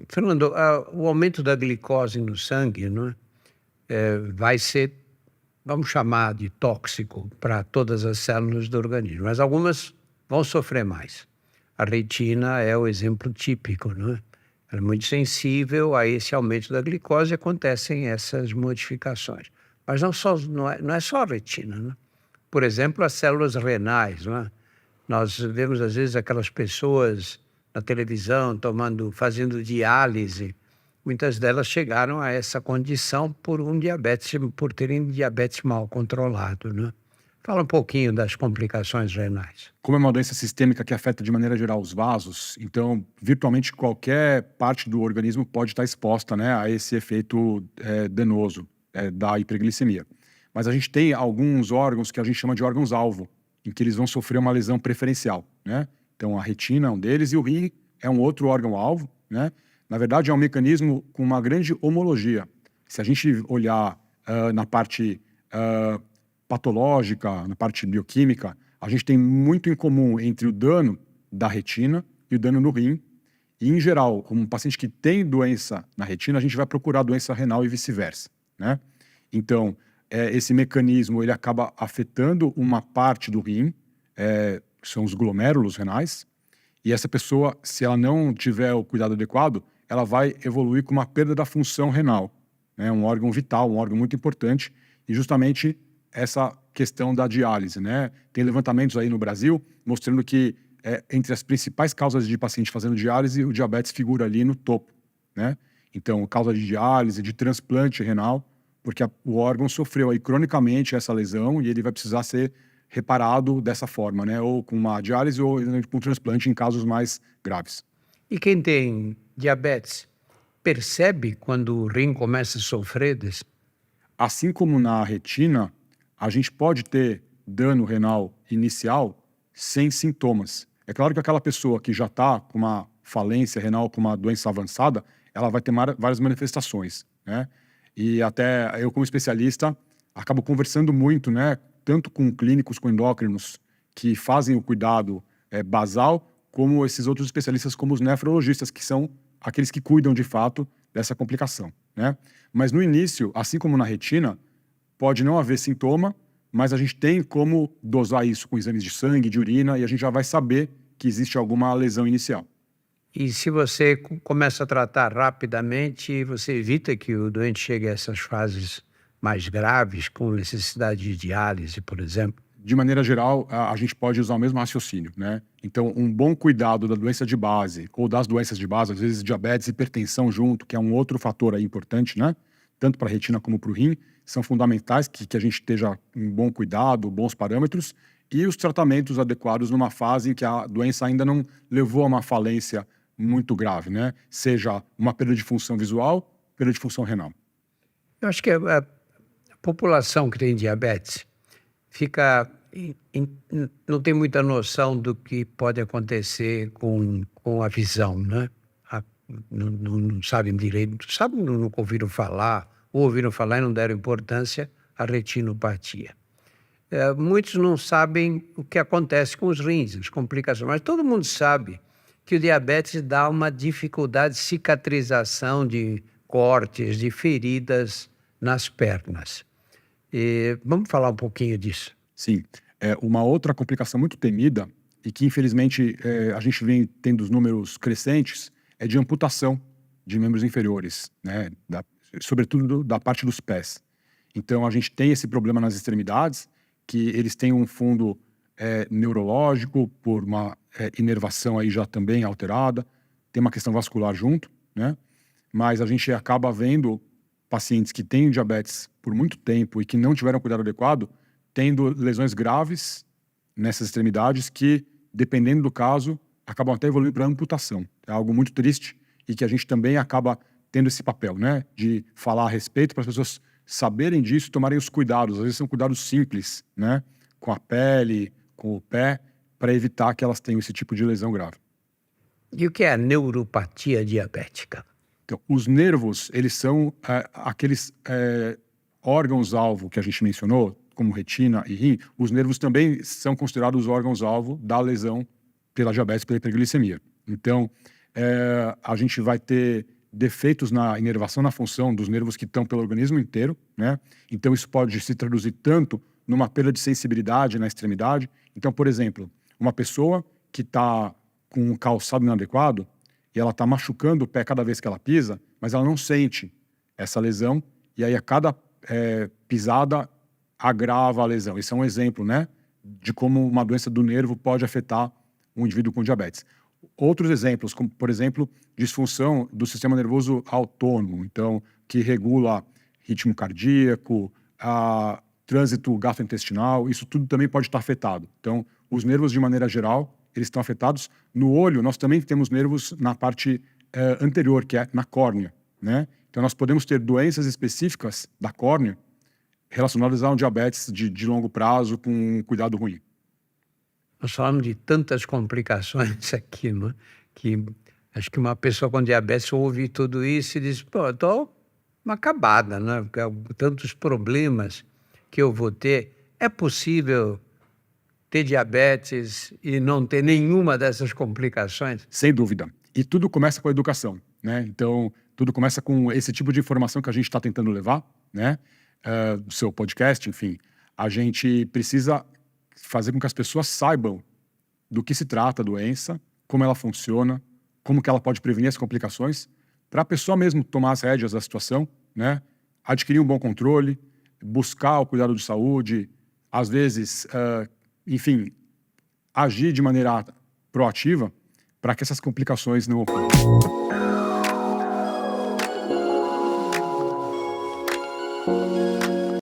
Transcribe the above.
Fernando, o aumento da glicose no sangue, não é? Vai ser, vamos chamar de tóxico para todas as células do organismo, mas algumas vão sofrer mais. A retina é o exemplo típico, não é? Ela é muito sensível a esse aumento da glicose e acontecem essas modificações. Mas não é só a retina, não é? Por exemplo, as células renais, não é? Nós vemos às vezes aquelas pessoas na televisão fazendo diálise. Muitas delas chegaram a essa condição por terem diabetes mal controlado, né? Fala um pouquinho das complicações renais. Como é uma doença sistêmica que afeta de maneira geral os vasos, então virtualmente qualquer parte do organismo pode estar exposta, né, a esse efeito danoso da hiperglicemia. Mas a gente tem alguns órgãos que a gente chama de órgãos-alvo, em que eles vão sofrer uma lesão preferencial, né? Então a retina é um deles e o rim é um outro órgão-alvo, né? Na verdade é um mecanismo com uma grande homologia. Se a gente olhar na parte patológica, na parte bioquímica, a gente tem muito em comum entre o dano da retina e o dano no rim. E, em geral, um paciente que tem doença na retina, a gente vai procurar doença renal e vice-versa, né? Então, esse mecanismo ele acaba afetando uma parte do rim, que são os glomérulos renais, e essa pessoa, se ela não tiver o cuidado adequado, ela vai evoluir com uma perda da função renal, né? Um órgão vital, um órgão muito importante, e justamente essa questão da diálise, né? Tem levantamentos aí no Brasil mostrando que entre as principais causas de paciente fazendo diálise, o diabetes figura ali no topo, né? Então, causa de diálise, de transplante renal, porque o órgão sofreu aí cronicamente essa lesão e ele vai precisar ser reparado dessa forma, né? Ou com uma diálise ou com um transplante em casos mais graves. E quem tem diabetes percebe quando o rim começa a sofrer desse? Assim como na retina, a gente pode ter dano renal inicial sem sintomas. É claro que aquela pessoa que já está com uma falência renal, com uma doença avançada, ela vai ter várias manifestações, né? E até eu, como especialista, acabo conversando muito, né? Tanto com clínicos, com endócrinos, que fazem o cuidado basal, como esses outros especialistas, como os nefrologistas, que são aqueles que cuidam de fato dessa complicação, né? Mas no início, assim como na retina, pode não haver sintoma, mas a gente tem como dosar isso com exames de sangue, de urina, e a gente já vai saber que existe alguma lesão inicial. E se você começa a tratar rapidamente, você evita que o doente chegue a essas fases mais graves, com necessidade de diálise, por exemplo? De maneira geral, a gente pode usar o mesmo raciocínio, né? Então, um bom cuidado da doença de base, ou das doenças de base, às vezes diabetes e hipertensão junto, que é um outro fator aí importante, né? Tanto para a retina como para o rim, são fundamentais que a gente esteja em bom cuidado, bons parâmetros, e os tratamentos adequados numa fase em que a doença ainda não levou a uma falência muito grave, né? Seja uma perda de função visual, perda de função renal. Eu acho que a população que tem diabetes fica não tem muita noção do que pode acontecer com a visão, né? Não sabem direito, sabem, nunca ouviram falar, ou ouviram falar e não deram importância à retinopatia. Muitos não sabem o que acontece com os rins, as complicações, mas todo mundo sabe que o diabetes dá uma dificuldade de cicatrização de cortes, de feridas nas pernas. Vamos falar um pouquinho disso. Sim. Uma outra complicação muito temida e que, infelizmente, a gente vem tendo os números crescentes é de amputação de membros inferiores, né? Sobretudo da parte dos pés. Então, a gente tem esse problema nas extremidades, que eles têm um fundo neurológico, por uma inervação aí já também alterada, tem uma questão vascular junto, né? Mas a gente acaba vendo pacientes que têm diabetes por muito tempo e que não tiveram cuidado adequado, tendo lesões graves nessas extremidades que, dependendo do caso, acabam até evoluindo para amputação. É algo muito triste e que a gente também acaba tendo esse papel, né? De falar a respeito para as pessoas saberem disso e tomarem os cuidados. Às vezes são cuidados simples, né? Com a pele, com o pé, para evitar que elas tenham esse tipo de lesão grave. E o que é a neuropatia diabética? Então, os nervos, eles são aqueles órgãos-alvo que a gente mencionou, como retina e rim. Os nervos também são considerados órgãos-alvo da lesão pela diabetes, pela hiperglicemia. Então, a gente vai ter defeitos na inervação, na função dos nervos que estão pelo organismo inteiro, né? Então isso pode se traduzir tanto numa perda de sensibilidade na extremidade. Então, por exemplo, uma pessoa que está com um calçado inadequado e ela está machucando o pé cada vez que ela pisa, mas ela não sente essa lesão, e aí a cada pisada agrava a lesão. Isso é um exemplo, né, de como uma doença do nervo pode afetar um indivíduo com diabetes. Outros exemplos, como, por exemplo, disfunção do sistema nervoso autônomo, então, que regula ritmo cardíaco, trânsito gastrointestinal, isso tudo também pode estar afetado. Então, os nervos, de maneira geral, eles estão afetados. No olho, nós também temos nervos na parte anterior, que é na córnea, né? Então, nós podemos ter doenças específicas da córnea relacionadas a um diabetes de longo prazo com um cuidado ruim. Nós falamos de tantas complicações aqui, não é? Que acho que uma pessoa com diabetes ouve tudo isso e diz, pô, eu estou uma acabada, né? Porque tantos problemas que eu vou ter. É possível ter diabetes e não ter nenhuma dessas complicações? Sem dúvida. E tudo começa com a educação, né? Então, tudo começa com esse tipo de informação que a gente está tentando levar, né? Do seu podcast, enfim. A gente precisa fazer com que as pessoas saibam do que se trata a doença, como ela funciona, como que ela pode prevenir as complicações, para a pessoa mesmo tomar as rédeas da situação, né? Adquirir um bom controle, buscar o cuidado de saúde, às vezes, enfim, agir de maneira proativa para que essas complicações não ocorram.